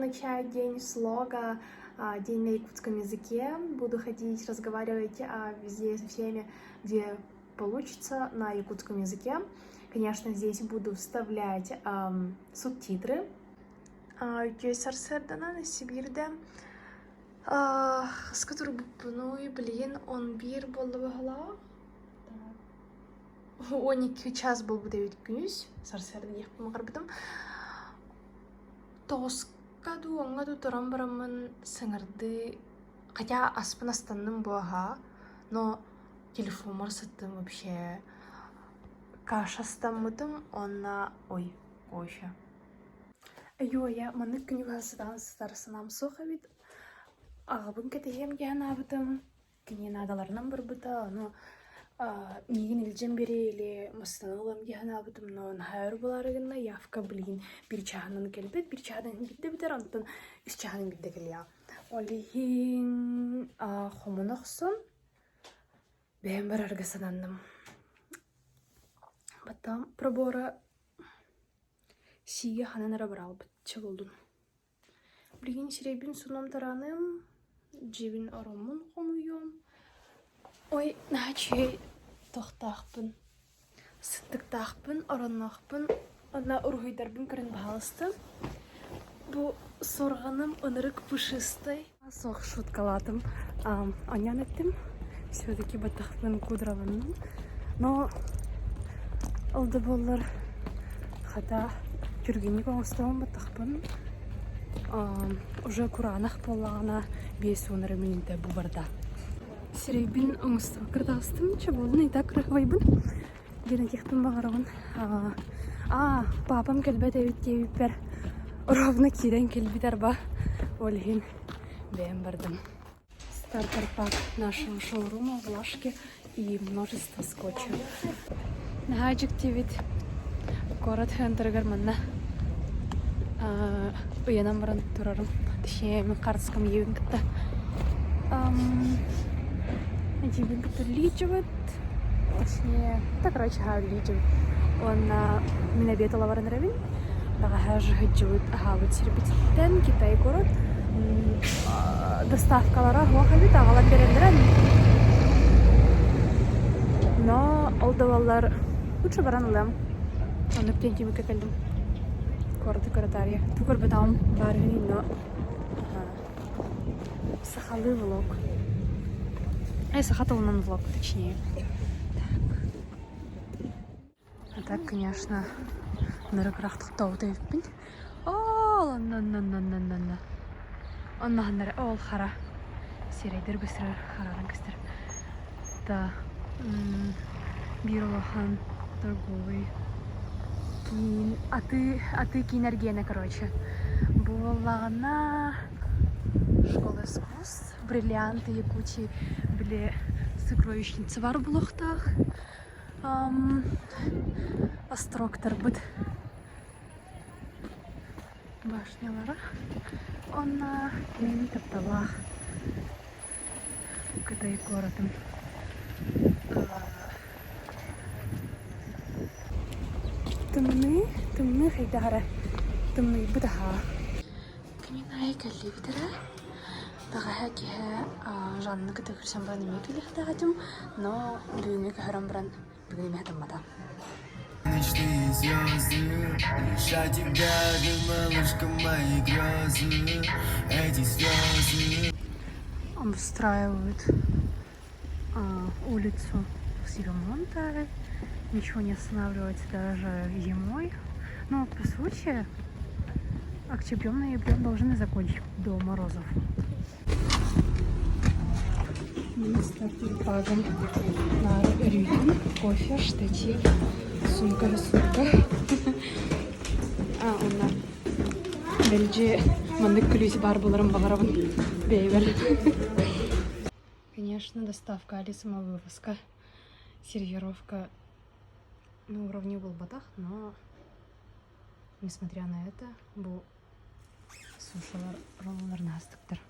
начать день слога, день на якутском языке. Буду ходить, разговаривать везде со всеми, где получится, на якутском языке. Конечно, здесь буду вставлять субтитры. Сарсердана Сибирде. С которым он бир болла. 12 час был бы 9 күнүс. Сарсерден ехпым карбытым. Тоскаду оңгаду туран барамын сыңырды. Хотя аспын астанным буаха, но телефон марсыттым вообще. Каша астаммытым, онна ой, кофе. Я манык күнүгасыдан старсынам соха бит. Агабын кетеем гехан абытым. Кенен адаларынан барбыта, но нигин илжен бере или мастанылам гехан абытым, но нахайыр буларыгына явка билгин бир чаханын келбет, бир чаханын битте битер, антон үс чаханын битте келия. Олихин хомоноксон бэм барарга сананным. Батам пробора сиге хананара барал битче болдум. Билгин сиребин суном тараным, жебин оромун хомуйом. Ой, начей тохтахпын, сыттыктахпын, ороннахпын, она ургуйдарбын көрін бағалысты. Бу сорғаным ынырык пушыстай. Соқ шуткалатым, анян еттім. Все-таки батахпын кудраванным. Но олды болар хата жүргенік оңыстауын батахпын. Уже куранах болағына бес оныры минуте бу барда. Сирейбин оңыстау кырдастым, чаболын айта кырахвайбын. Генетихпын бағарауын. Папам келбет әвіттейіппер. Ровно кирен келбитер ба. Олхин бэм бардым. Стартер-пак нашего шоурума, влажки и множество скотча. Нахаджик тивит. Город хэнтергар манна. Уянам баран турарым. Точнее, мы в Карском евин катта. Евин катта личивает. Точнее, так короче, личивает. Он меня бетала варен равин. Дагахаж хадживает ахавит сербитен Китай город. Доставкалара хуахабит агалан берендерен. Но олдавалар лучше баран улам. Он птенки мы кекельдим. Город Каратария. Тукор бетам барин, но сахалы влог. Сахатовый влог, точнее. А так, конечно, на рыкрахтах тоутый впинь. Он нахандар ол хара. Серейдер быстро хараран кыстыр. Да, биролахан торговый. А ты кинергена, короче. Была школа искусств, бриллианты Якутии были сокровищницы в Арблохтах. Остроктор быт. Башнялара. Он на тапталах. Когда и городом. Тымны хайдара. Тымны быдаха. Каминай калибдера. Дагага киха жанны кыта кырсан баран имей калихтагатым, но бүйіңе көхөрөн баран бүгін имей хатаммата. Ночные звезды, лишь от тебя, ты малышка мои грезы, эти слезы. Обустраивают улицу с ремонта, ничего не останавливается даже зимой. Но по сути, октябрем-ноябрем должны закончить до морозов. Стартер-пагом на рюкин, кофе, штатив, сумка. Onlar Belce mandık kulüsü barbularım bağırabın beyver. Конечно, доставка или самовывозка, сервировка на уровне Булбатах, но несмотря на это, был сушилар роллар настыктыр.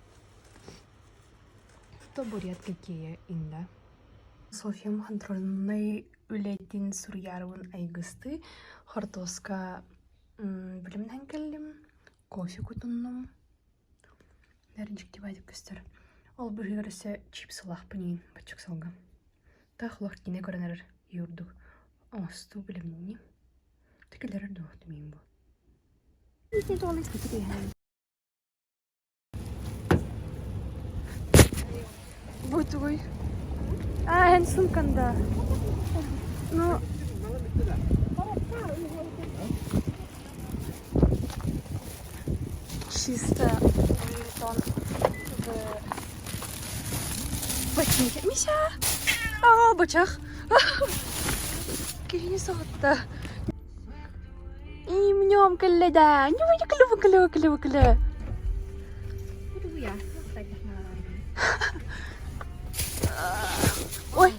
Табурет какие инда. Софиям контрольный үлетин сурьярвын айгысты, хартоска білімнен келдім, кофе кутунным, Нәрінчік дебайдық көстер. Ол бұл үйірісі чипсы лақпынейін бәтчік салға. Тақ лақтіне көрінер үйірдік. Асту біліміне. Текелері доқты мейін бұл. Вот ой. Эн сумканда. Ну. Чисто тон в ботинке. Миша! А, бачах. Киһини соғытта. Имнем кілледа. Не выйди клюва. Ой.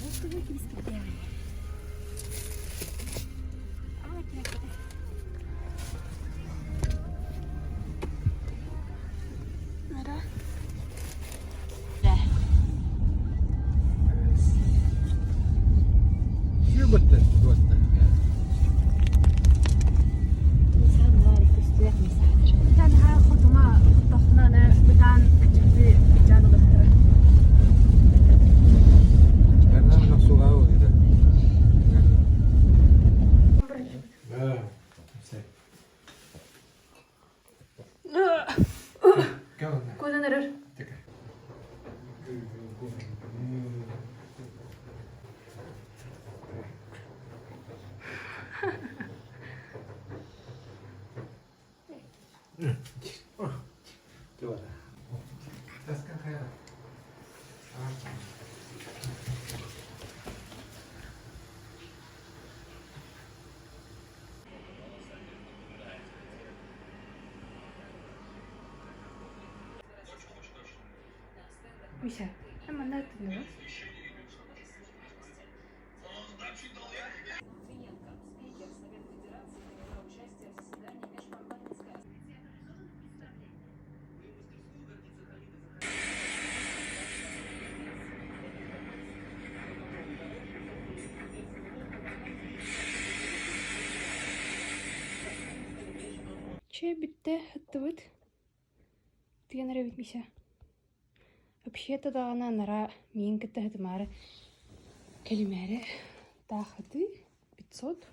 Куда нырır? Миша, hemen ne yapıyoruz? Че bitti, hıttıvıt. Тыянара бит Миша. Вообще-то да она нара минката хатмара калимаре тахаты 500.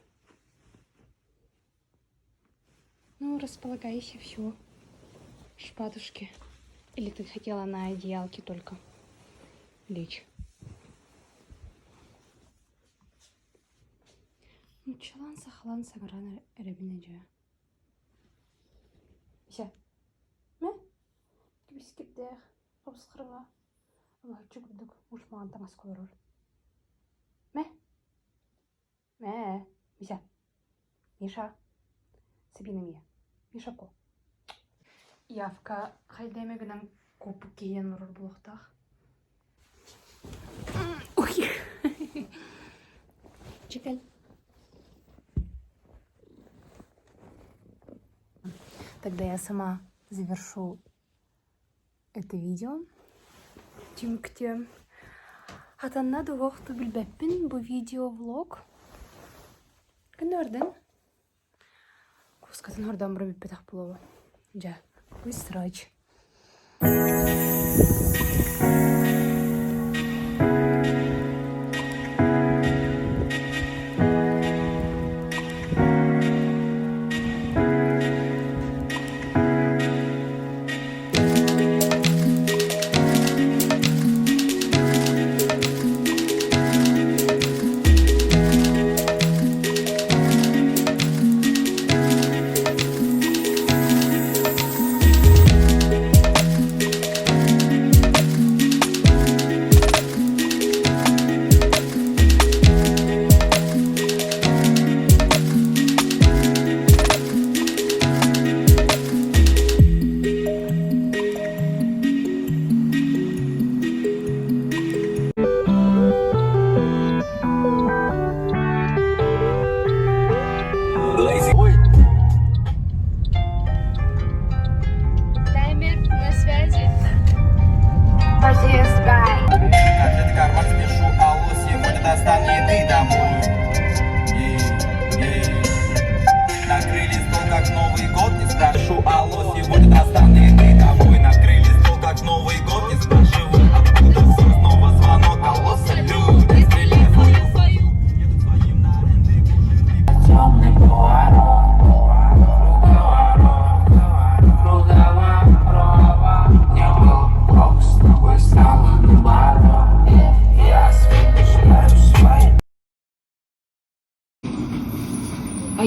Ну, располагайся, все. Шпатушки. Или ты хотела на одеялке только лечь? Ну, чаланса халанса гарана рабинеджа. Миша. Мә? Кибискептер. Обсқырға. Алла жүгірдік. Уж маған таңас көрір. Мә? Миша. Миша. Сабина Мия. Мишако. Явка қайдамегінің көпі кейен ұрыр бұлықтақ. Ой. Чекал. Тогда я сама завершу это видео. Тимктем. Хатанна дугохту билбеппин бу видео влог. Көнөрдөн. Кускатын ордан бұры биппетақ болуы. Жа, быстрач.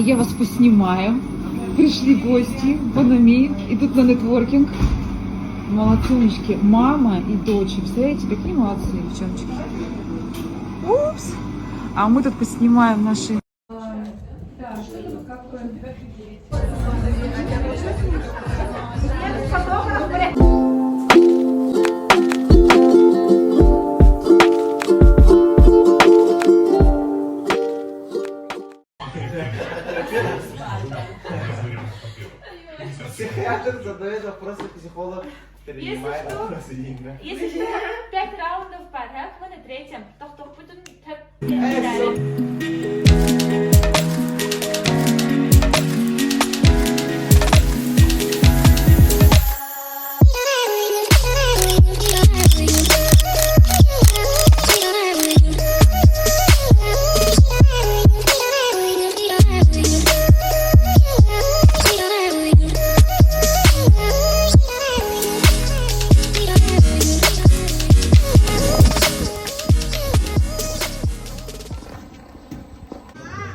я вас поснимаю. Пришли гости, Банами, идут на нетворкинг. Молодцунечки, мама и дочь. Представляете, какие молодцы, девчоночки. Упс. А мы тут поснимаем наши... Психиатр задает вопросы, психолог принимает вопросы Инга. Если что, 5 раундов подряд, мы на третьем. Тох бүтін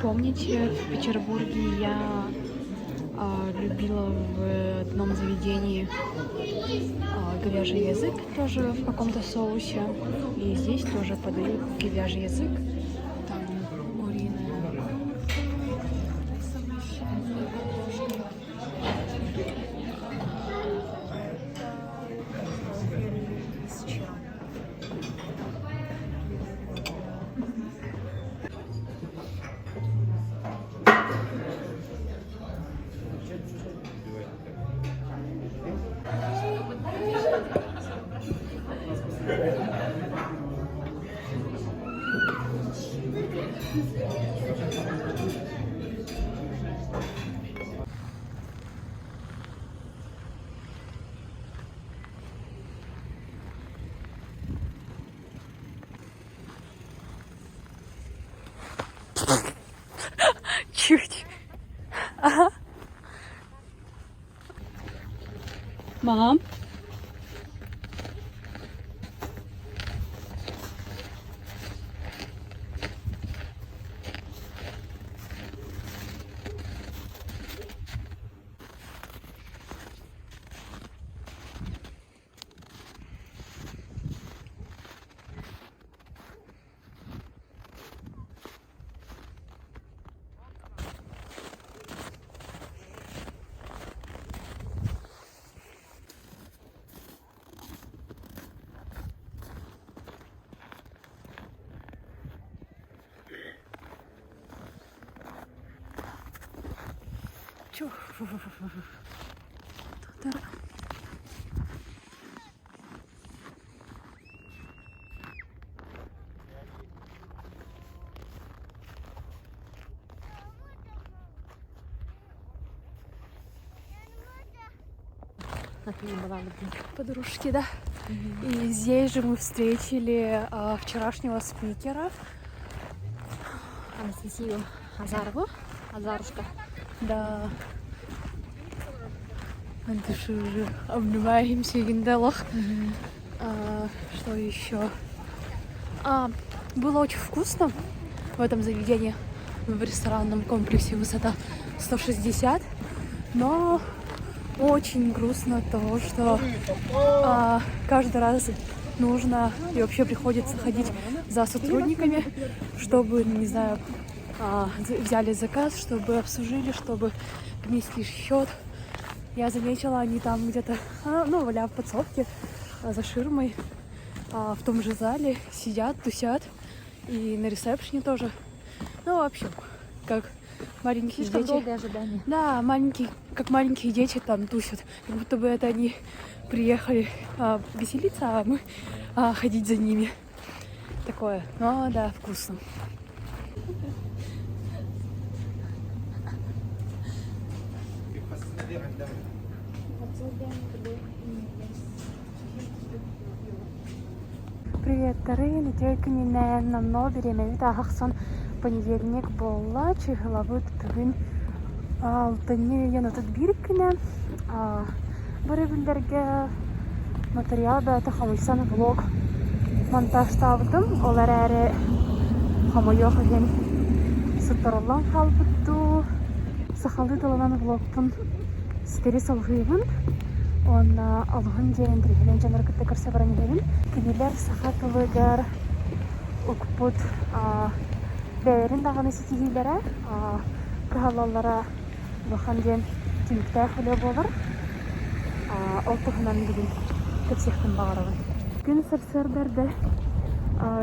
Помните, в Петербурге я любила в одном заведении говяжий язык тоже в каком-то соусе. И здесь тоже подают говяжий язык. Там куриное. Чуть. Ага. Мам. Подружки, да? И здесь же мы встретили вчерашнего спикера Анастасию Азарову. Азарушка. Да. Антоши уже обнимаемся в генделах. Что еще? Было очень вкусно в этом заведении, в ресторанном комплексе «Высота 160», но очень грустно от того, что каждый раз нужно и вообще приходится ходить за сотрудниками, чтобы, не знаю, взяли заказ, чтобы обслужили, чтобы внесли счет. Я заметила, они там где-то, в подсобке за ширмой, в том же зале сидят, тусят, и на ресепшене тоже. Ну, в общем, как маленькие Слишком дети. долгое ожидание. Да, как маленькие дети там тусят. Как будто бы это они приехали веселиться, а мы ходить за ними. Такое. Но да, вкусно. Привет, Тарин. Тёйкінен намно беременна тахсан понедельник болла чыгылабыт бүгүн алтыны янатыт биркине бырыбылдарга материал бәті хамыйсан влог монтажтабытым. Олар әрі хамайох еген сыттарылан қалбытту. Сахалы таланан влогпун стери солгыйбын. Он алгын ден трихелен жанр кытты кырса баранигерин. Кибилер сахатылыгар укпут бәйерин даганы сетигилere кыхалалара бахан ден тимиктая хуле болар. Ол туханан билин кепсехтен багарабын. Күн сырсырдарды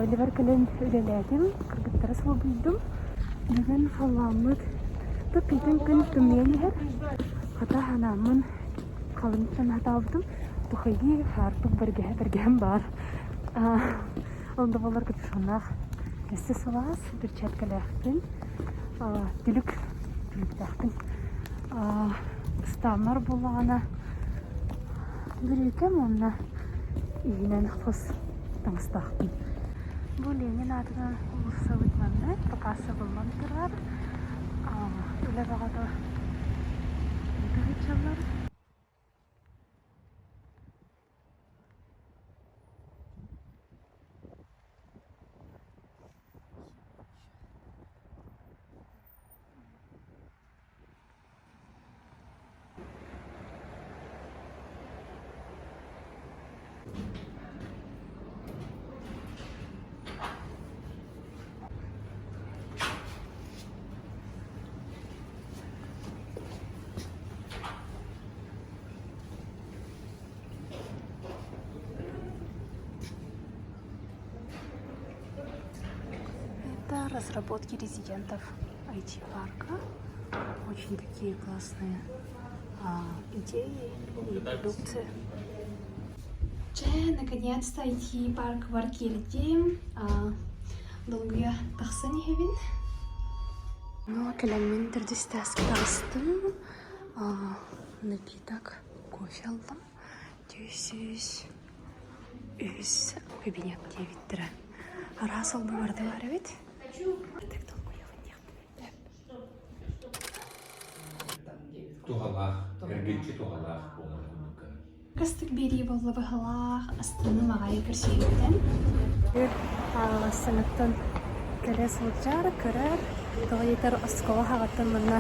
ливеркален үлеләдим, кыргыттары сыл бүлдім. Бүгін фалламыд тупитин күн түмелер. Хата ханамын қалымтан хатабдым. Тухайги хартук бергем бар. Онда болар капюшонах эсте салас бир чаткалахтын. Түлүктахтын. Стамар булана. Бүрекем онна иінен қыз таңыстақтын. Бұл емен атынан ұлысы өтмәмді, покасы болман тұрар. Үлі бағады өті ғытшалар. Разработки резидентов IT-парка. Очень такие классные идеи и продукции. Наконец-то IT-парк в Аркельде. Долгая тахсанихевин. Ну, калямин тердистас кастым. Напиток кофе алdım. Здесь из кабинет девиттера. Раз ол бардылар бит. Тухалах, эргенчи тухалах болмай күнүккөн. Кастык бери болла бахалах, астыны мағай көрсейден. Санаттан кәрі сылджар, көрір, тұғайтар оскова хағаттан мұнна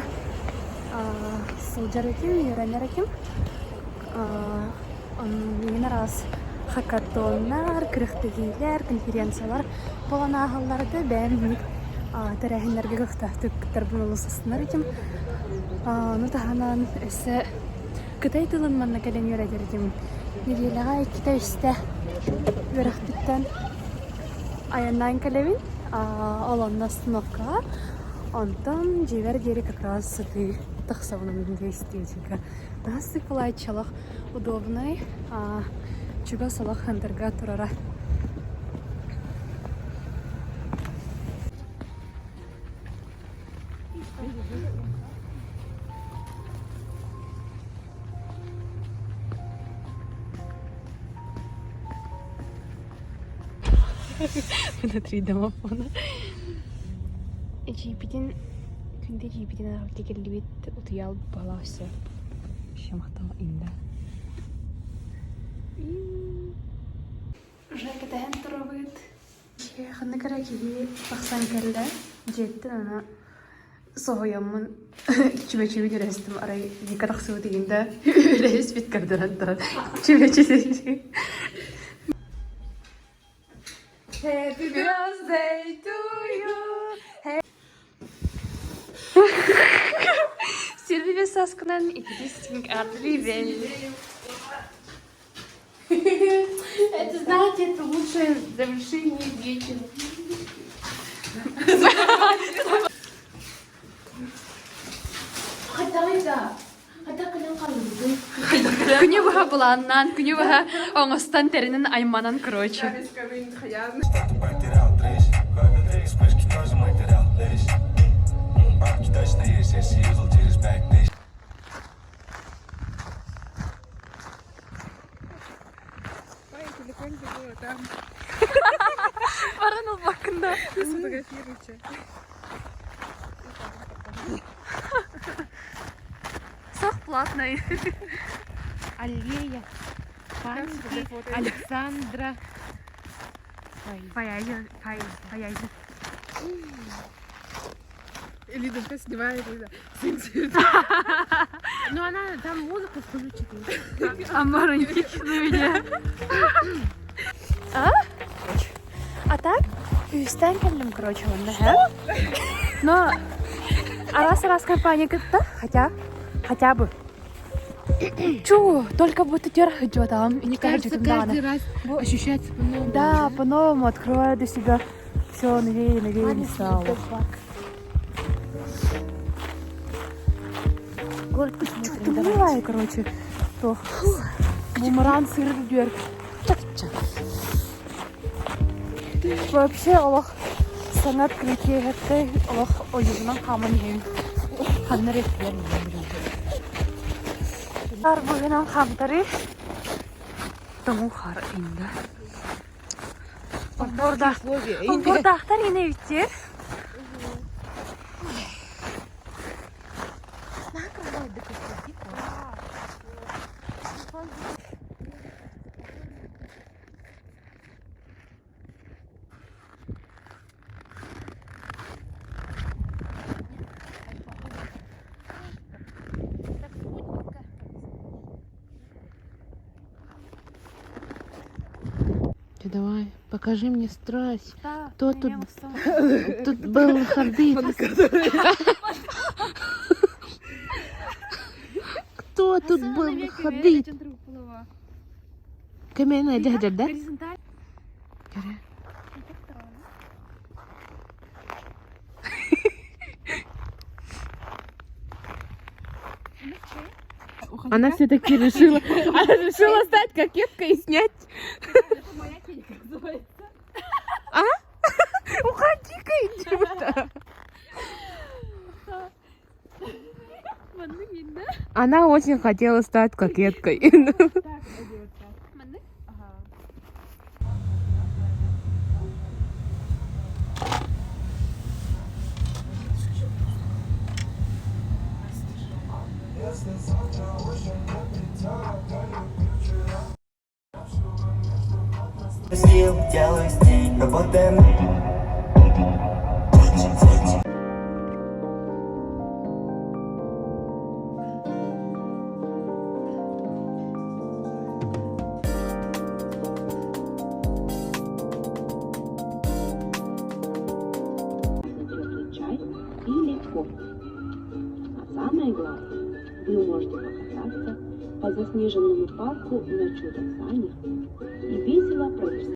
сылджар екем, үйренер екем. Мен арас хакатоннар, кіріқтігейлер, конференциялар болан ағаларды бәмінік тәрәхінлерге күқтақтық күттарбын олыс астынар екем. Ну таханан өсі кытай тылын манна кәлен үйрәдердім. Неделяға екіті өсті үйрәқтіктен аяннан кәлевин олонна остановка. Онтан жевер дері как раз сыты тахсавының эстетика. Настык полайчалах удобный. Чуга салах хандырга турара. Внутри домофона. Джипитин күнде джипитин арап текелибит утуял баласы. Шамахтал инде. Уже кетен турабыт. Ханна караки тахсан келде. Жеттин ана соһояммын чүбечүбү жүрөстүм арай дикараксуу дегенде үлес бит кардыран турат. Чүбечү. Happy birthday to you. Сильвия Саскунан и Кристинг Артривель. Это, знаете, это лучшее завершение вечера. Күнү баха буланнан, күнү баха оңостан теринен айманан, короче. Баранул бакында. Сфотографируйте. Сох платный. Аллея. Панки. Александра. Фаязин. Или даже снимает, ну она там музыку включит. А маленький меня. А так, üstten короче, он, но раз компания говорит, хотя бы. Чу, только будто дергать его там. И не кажется, каждый раз ощущается по-новому. Да, по-новому открываю для себя все новее не стало. Город посмотрим, давай, короче, то бумеранг сырый дверь. Вообще, Аллах, sangat kritiğe Allah o yüzden kamanıyım. Kanları etkiler mi? Bugün ang kamtari. Томухар инде. Бордақтар ине биттер. Давай, покажи мне страсть. Да, Кто тут? Тут был Хардит. Кто тут был Хардит? Каменная дядя, да? Она все-таки решила стать кокеткой и снять. А? Уходи-ка, идиота. Она очень хотела стать кокеткой. Сил, делаю стиль, работаем. Чай или кофе. А самое главное, вы можете покататься по заснеженному парку на чудо-санях и весело проверстать.